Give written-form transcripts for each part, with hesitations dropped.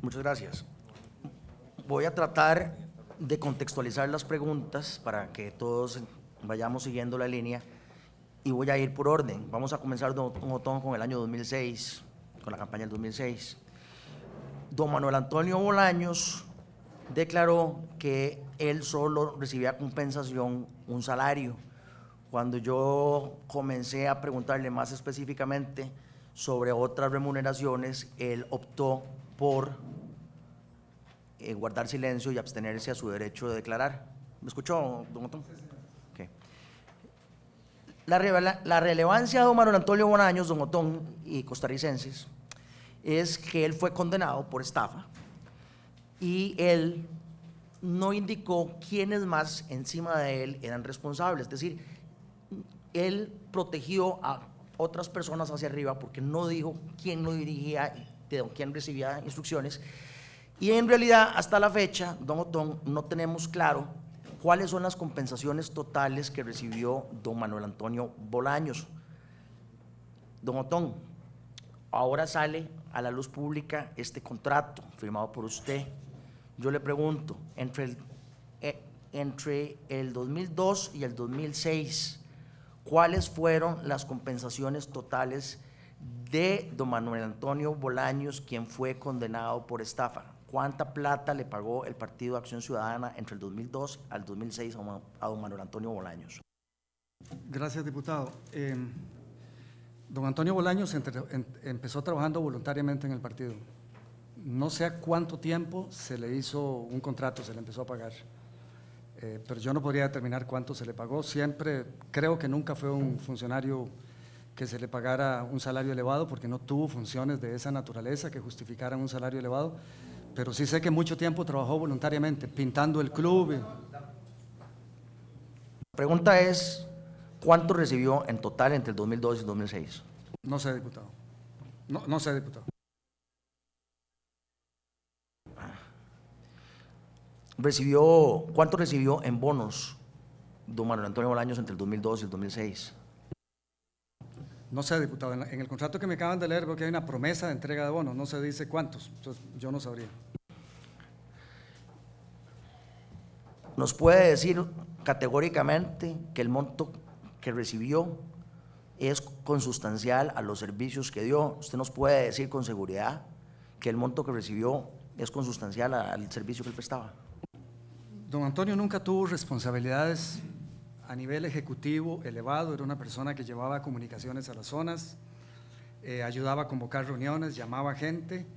Muchas gracias. Voy a tratar de contextualizar las preguntas para que todos vayamos siguiendo la línea y voy a ir por orden. Vamos a comenzar, don Otón, con el año 2006, con la campaña del 2006. Don Manuel Antonio Bolaños declaró que él solo recibía compensación, un salario. Cuando yo comencé a preguntarle más específicamente sobre otras remuneraciones, él optó por guardar silencio y abstenerse a su derecho de declarar. ¿Me escuchó, don Otón? Okay. La relevancia de don Manuel Antonio Bolaños, don Otón y costarricenses, es que él fue condenado por estafa y él no indicó quiénes más encima de él eran responsables. Es decir, él protegió a otras personas hacia arriba porque no dijo quién lo dirigía, de quién recibía instrucciones. Y en realidad, hasta la fecha, don Otón, no tenemos claro cuáles son las compensaciones totales que recibió don Manuel Antonio Bolaños. Don Otón, ahora sale a la luz pública este contrato firmado por usted. Yo le pregunto, entre el 2002 y el 2006, ¿cuáles fueron las compensaciones totales de don Manuel Antonio Bolaños, quien fue condenado por estafa? ¿Cuánta plata le pagó el Partido Acción Ciudadana entre el 2002 al 2006 a don Manuel Antonio Bolaños? Gracias, diputado. Don Antonio Bolaños empezó trabajando voluntariamente en el partido. No sé a cuánto tiempo se le hizo un contrato, se le empezó a pagar, pero yo no podría determinar cuánto se le pagó. Siempre, creo que nunca fue un funcionario que se le pagara un salario elevado, porque no tuvo funciones de esa naturaleza que justificaran un salario elevado, pero sí sé que mucho tiempo trabajó voluntariamente, pintando el club. La pregunta es, ¿cuánto recibió en total entre el 2002 y el 2006? No sé, diputado. No sé, diputado. ¿Cuánto recibió en bonos don Manuel Antonio Bolaños entre el 2002 y el 2006? No sé, diputado. En el contrato que me acaban de leer veo que hay una promesa de entrega de bonos. No se dice cuántos, entonces yo no sabría. ¿Nos puede decir categóricamente que el monto que recibió es consustancial a los servicios que dio? ¿Usted nos puede decir con seguridad que el monto que recibió es consustancial al servicio que él prestaba? Don Antonio nunca tuvo responsabilidades a nivel ejecutivo elevado. Era una persona que llevaba comunicaciones a las zonas, ayudaba a convocar reuniones, llamaba gente.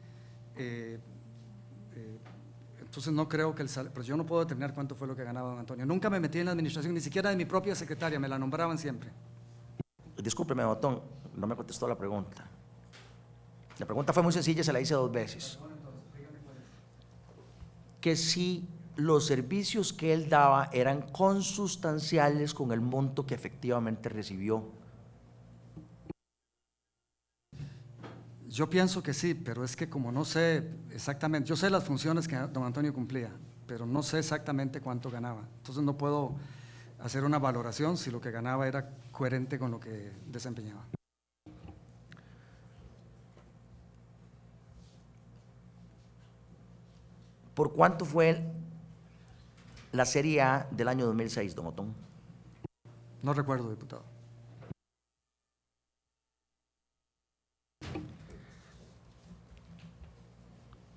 Entonces no creo que pero yo no puedo determinar cuánto fue lo que ganaba don Antonio. Nunca me metí en la administración, ni siquiera de mi propia secretaria, me la nombraban siempre. Discúlpeme, don Otón, no me contestó la pregunta. La pregunta fue muy sencilla, se la hice 2 veces. Que si los servicios que él daba eran consustanciales con el monto que efectivamente recibió. Yo pienso que sí, pero es que como no sé exactamente, yo sé las funciones que don Antonio cumplía, pero no sé exactamente cuánto ganaba. Entonces no puedo hacer una valoración si lo que ganaba era coherente con lo que desempeñaba. ¿Por cuánto fue la Serie A del año 2006, don Otón? No recuerdo, diputado.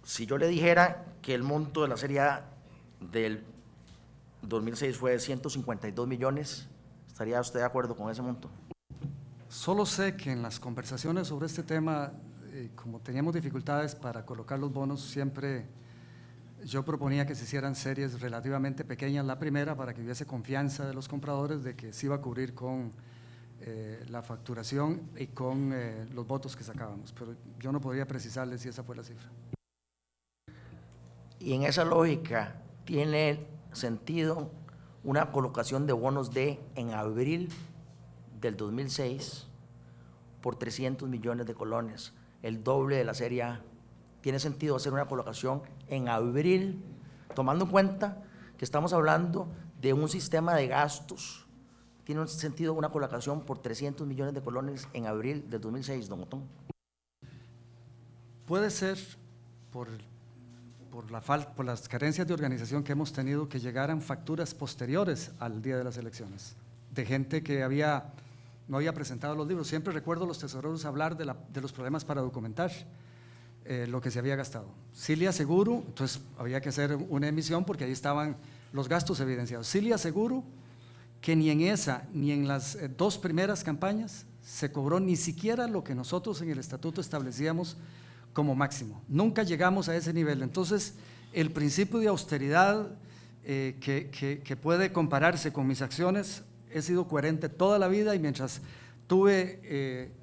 Si yo le dijera que el monto de la Serie A del 2006 fue de 152 millones, ¿estaría usted de acuerdo con ese monto? Solo sé que en las conversaciones sobre este tema, como teníamos dificultades para colocar los bonos, siempre yo proponía que se hicieran series relativamente pequeñas la primera para que hubiese confianza de los compradores de que se iba a cubrir con la facturación y con los votos que sacábamos, pero yo no podría precisarle si esa fue la cifra. Y en esa lógica, ¿tiene sentido una colocación de bonos en abril del 2006 por 300 millones de colones, el doble de la Serie A? ¿Tiene sentido hacer una colocación en abril, tomando en cuenta que estamos hablando de un sistema de gastos? ¿Tiene sentido una colocación por 300 millones de colones en abril del 2006, don Otón? Puede ser por por las carencias de organización que hemos tenido, que llegaran facturas posteriores al día de las elecciones, de gente que no había presentado los libros. Siempre recuerdo a los tesoreros hablar de los problemas para documentar lo que se había gastado. Cilia Seguro, entonces había que hacer una emisión porque ahí estaban los gastos evidenciados. Cilia Seguro, que ni en esa ni en las dos primeras campañas se cobró ni siquiera lo que nosotros en el estatuto establecíamos como máximo. Nunca llegamos a ese nivel. Entonces, el principio de austeridad que puede compararse con mis acciones, he sido coherente toda la vida y mientras tuve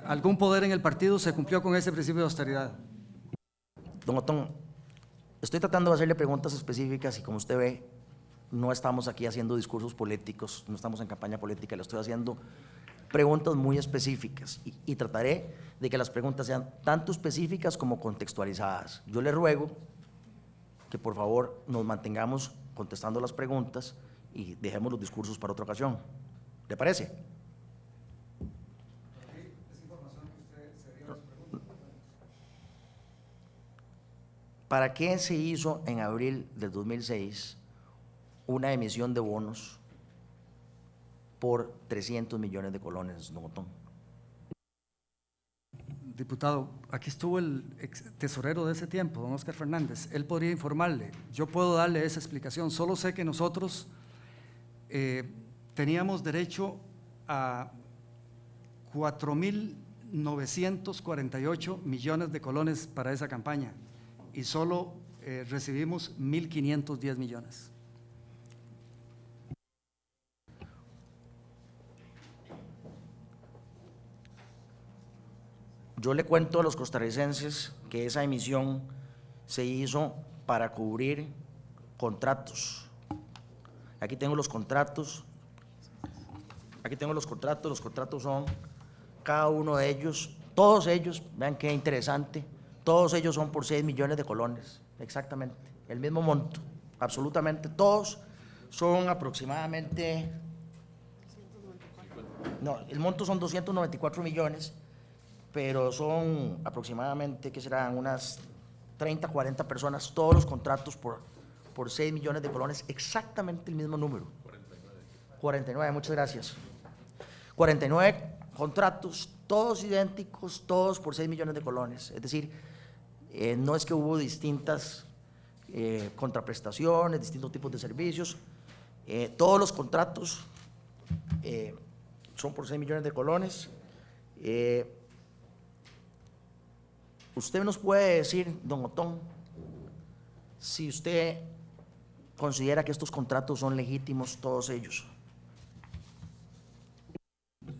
algún poder en el partido se cumplió con ese principio de austeridad. Don Otón, estoy tratando de hacerle preguntas específicas y como usted ve, no estamos aquí haciendo discursos políticos, no estamos en campaña política, le estoy haciendo preguntas muy específicas y trataré de que las preguntas sean tanto específicas como contextualizadas. Yo le ruego que por favor nos mantengamos contestando las preguntas y dejemos los discursos para otra ocasión. ¿Le parece? ¿Para qué se hizo en abril del 2006 una emisión de bonos por 300 millones de colones, don Otón? Diputado, aquí estuvo el tesorero de ese tiempo, don Óscar Fernández. Él podría informarle. Yo puedo darle esa explicación. Solo sé que nosotros teníamos derecho a 4.948 millones de colones para esa campaña y solo recibimos 1.510 millones. Yo le cuento a los costarricenses que esa emisión se hizo para cubrir contratos. Aquí tengo los contratos. Los contratos son cada uno de ellos, todos ellos, vean qué interesante, todos ellos son por 6 millones de colones, exactamente, el mismo monto, absolutamente todos son aproximadamente, no, el monto son 294 millones, pero son aproximadamente, ¿qué serán? Unas 30, 40 personas, todos los contratos por 6 millones de colones, exactamente el mismo número. 49, muchas gracias. 49 contratos, todos idénticos, todos por 6 millones de colones. Es decir, no es que hubo distintas contraprestaciones, distintos tipos de servicios. Todos los contratos son por 6 millones de colones. Usted nos puede decir, don Otón, si usted considera que estos contratos son legítimos, todos ellos.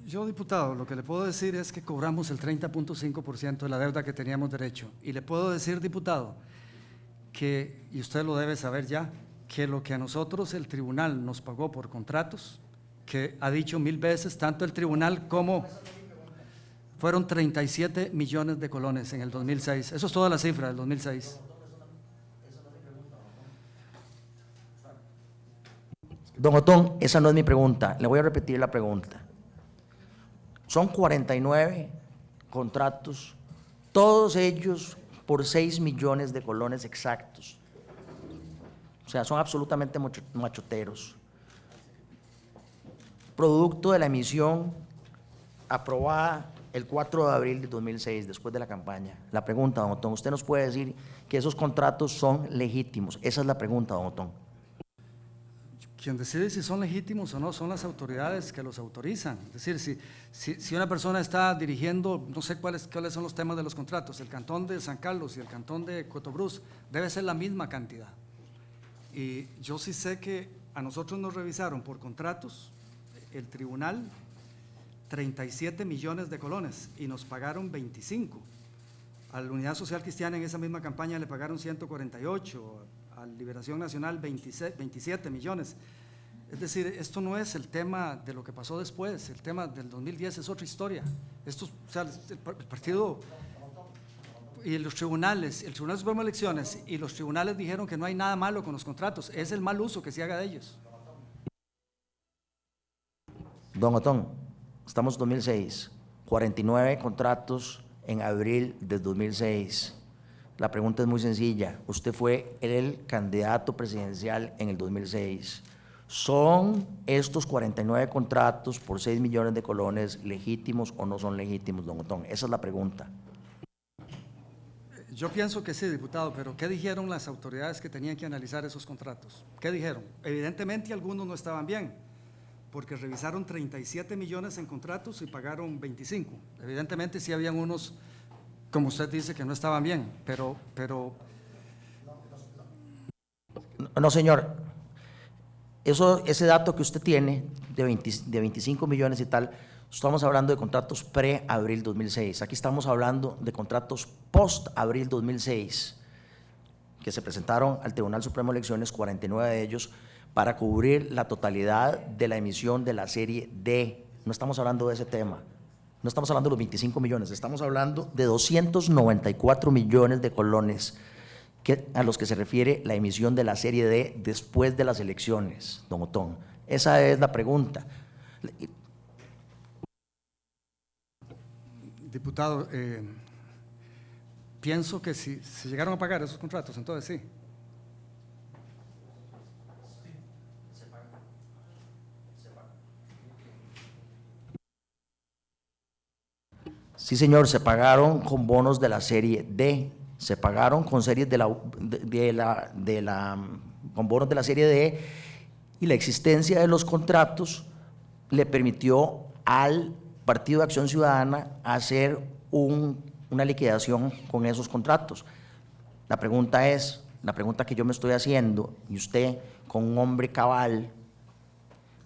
Yo, diputado, lo que le puedo decir es que cobramos el 30.5% de la deuda que teníamos derecho. Y le puedo decir, diputado, que, y usted lo debe saber ya, que lo que a nosotros el tribunal nos pagó por contratos, que ha dicho 1000 veces, tanto el tribunal como fueron 37 millones de colones en el 2006. Eso es toda la cifra del 2006. Don Otón, esa no es mi pregunta. Le voy a repetir la pregunta. Son 49 contratos, todos ellos por 6 millones de colones exactos. O sea, son absolutamente machoteros. Producto de la emisión aprobada el 4 de abril de 2006, después de la campaña. La pregunta, don Otón, ¿usted nos puede decir que esos contratos son legítimos? Esa es la pregunta, don Otón. Quien decide si son legítimos o no son las autoridades que los autorizan. Es decir, si una persona está dirigiendo, no sé cuáles son los temas de los contratos, el cantón de San Carlos y el cantón de Cotobruz, debe ser la misma cantidad. Y yo sí sé que a nosotros nos revisaron por contratos, el tribunal, 37 millones de colones y nos pagaron 25. A la Unidad Social Cristiana en esa misma campaña le pagaron 148, a Liberación Nacional 27 millones. Es decir, esto no es el tema de lo que pasó después, el tema del 2010 es otra historia. Esto, o sea, el partido y los tribunales, el Tribunal Supremo de Elecciones y los tribunales dijeron que no hay nada malo con los contratos, es el mal uso que se haga de ellos. Don Otón, estamos en 2006, 49 contratos en abril del 2006. La pregunta es muy sencilla. Usted fue el candidato presidencial en el 2006. ¿Son estos 49 contratos por 6 millones de colones legítimos o no son legítimos, don Otón? Esa es la pregunta. Yo pienso que sí, diputado, pero ¿qué dijeron las autoridades que tenían que analizar esos contratos? ¿Qué dijeron? Evidentemente algunos no estaban bien, porque revisaron 37 millones en contratos y pagaron 25. Evidentemente sí habían unos, como usted dice, que no estaban bien, pero No, señor. Ese dato que usted tiene de 25 millones y tal, estamos hablando de contratos pre-abril 2006. Aquí estamos hablando de contratos post-abril 2006, que se presentaron al Tribunal Supremo de Elecciones, 49 de ellos, para cubrir la totalidad de la emisión de la serie D. No estamos hablando de ese tema. No estamos hablando de los 25 millones, estamos hablando de 294 millones de colones a los que se refiere la emisión de la serie D después de las elecciones, don Otón. Esa es la pregunta. diputado, pienso que si se llegaron a pagar esos contratos, entonces sí. Sí, señor, se pagaron con bonos de la serie D, se pagaron con series con bonos de la serie D, y la existencia de los contratos le permitió al Partido de Acción Ciudadana hacer una liquidación con esos contratos. La pregunta que yo me estoy haciendo, y usted, con un hombre cabal,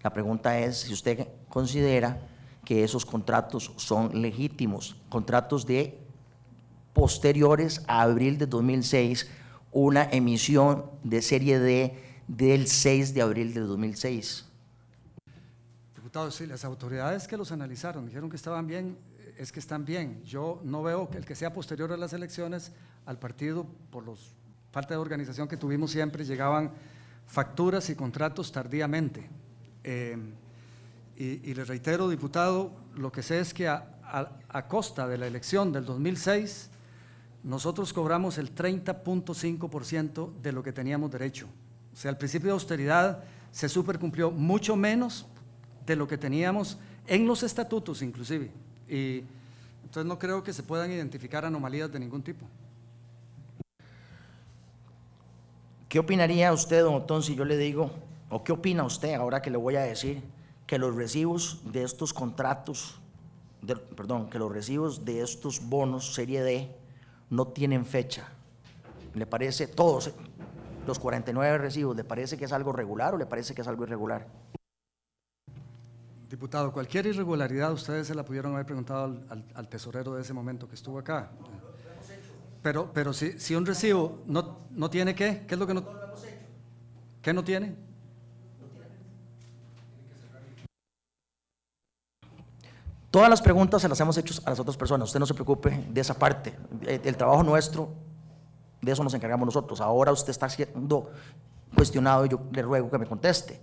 la pregunta es si usted considera que esos contratos son legítimos, contratos posteriores a abril de 2006, una emisión de serie D del 6 de abril de 2006. Diputado, sí, las autoridades que los analizaron dijeron que estaban bien, es que están bien. Yo no veo que el que sea posterior a las elecciones al partido, por la falta de organización que tuvimos siempre, llegaban facturas y contratos tardíamente. Y le reitero, diputado, lo que sé es que a costa de la elección del 2006, nosotros cobramos el 30.5% de lo que teníamos derecho. O sea, el principio de austeridad se supercumplió mucho menos de lo que teníamos en los estatutos inclusive. Y entonces no creo que se puedan identificar anomalías de ningún tipo. ¿Qué opinaría usted, don Otón, si yo le digo, o qué opina usted ahora que le voy a decir que los recibos de estos contratos, que los recibos de estos bonos serie D no tienen fecha? ¿Le parece, todos los 49 recibos, le parece que es algo regular o le parece que es algo irregular? Diputado, cualquier irregularidad ustedes se la pudieron haber preguntado al tesorero de ese momento que estuvo acá. Pero si un recibo no tiene ¿qué? ¿Qué es lo que no? ¿Qué no tiene? Todas las preguntas se las hemos hecho a las otras personas, usted no se preocupe de esa parte. El trabajo nuestro, de eso nos encargamos nosotros. Ahora usted está siendo cuestionado y yo le ruego que me conteste.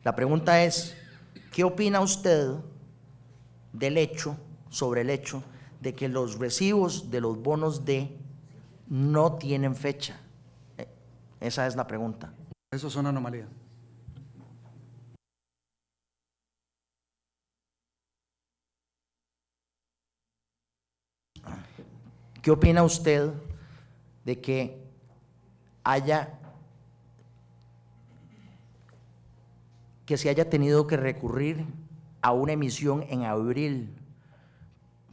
La pregunta es, ¿qué opina usted sobre el hecho de que los recibos de los bonos D no tienen fecha? Esa es la pregunta. Eso es una anomalía. ¿Qué opina usted de que se haya tenido que recurrir a una emisión en abril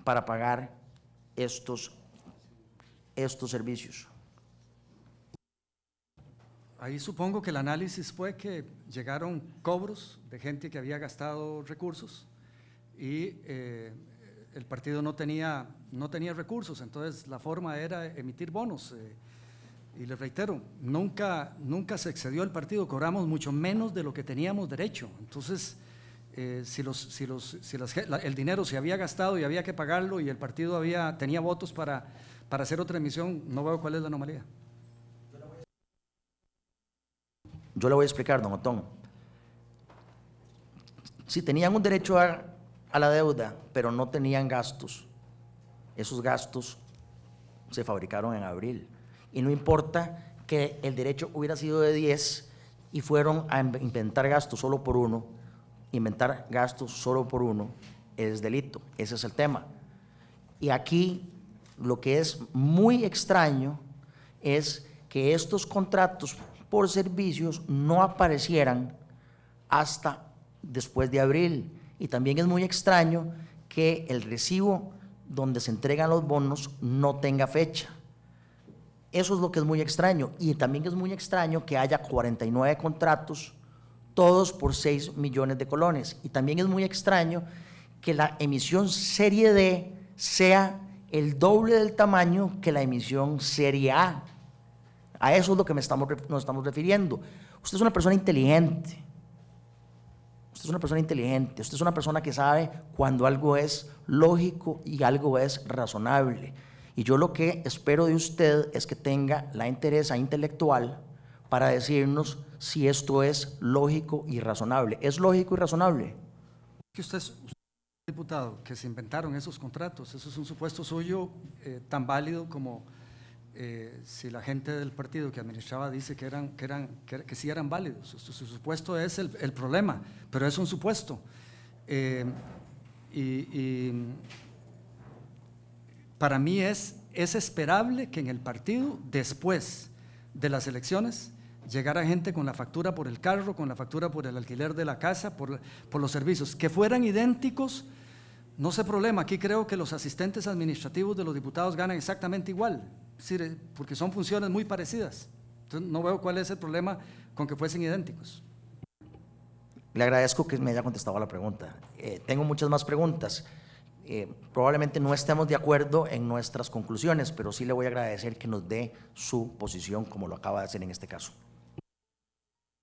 para pagar estos servicios? Ahí supongo que el análisis fue que llegaron cobros de gente que había gastado recursos y el partido no tenía recursos, entonces la forma era emitir bonos. Y les reitero, nunca se excedió el partido, cobramos mucho menos de lo que teníamos derecho. Entonces, el dinero se había gastado y había que pagarlo y el partido tenía votos para hacer otra emisión, no veo cuál es la anomalía. Yo le voy a explicar, don Otón. Si tenían un derecho a la deuda, pero no tenían gastos, esos gastos se fabricaron en abril. y no importa que el derecho hubiera sido de 10 y fueron a inventar gastos solo por uno. Inventar gastos solo por uno es delito, ese es el tema. Y aquí lo que es muy extraño es que estos contratos por servicios no aparecieran hasta después de abril. Y también es muy extraño que el recibo donde se entregan los bonos no tenga fecha. Eso es lo que es muy extraño. Y también es muy extraño que haya 49 contratos, todos por 6 millones de colones. Y también es muy extraño que la emisión serie D sea el doble del tamaño que la emisión serie A. A eso es lo que nos estamos refiriendo. Usted es una persona inteligente. Usted es una persona inteligente. Usted es una persona que sabe cuando algo es lógico y algo es razonable. Y yo lo que espero de usted es que tenga la entereza intelectual para decirnos si esto es lógico y razonable. ¿Es lógico y razonable? Que usted es diputado, que se inventaron esos contratos. Eso es un supuesto suyo tan válido como si la gente del partido que administraba dice que sí eran válidos. Su supuesto es el problema, pero es un supuesto. Y para mí es esperable que en el partido, después de las elecciones, llegara gente con la factura por el carro, con la factura por el alquiler de la casa, por los servicios, que fueran idénticos. No sé problema, aquí creo que los asistentes administrativos de los diputados ganan exactamente igual, es decir, porque son funciones muy parecidas. Entonces no veo cuál es el problema con que fuesen idénticos. Le agradezco que me haya contestado a la pregunta. Tengo muchas más preguntas. Probablemente no estemos de acuerdo en nuestras conclusiones, pero sí le voy a agradecer que nos dé su posición como lo acaba de hacer en este caso.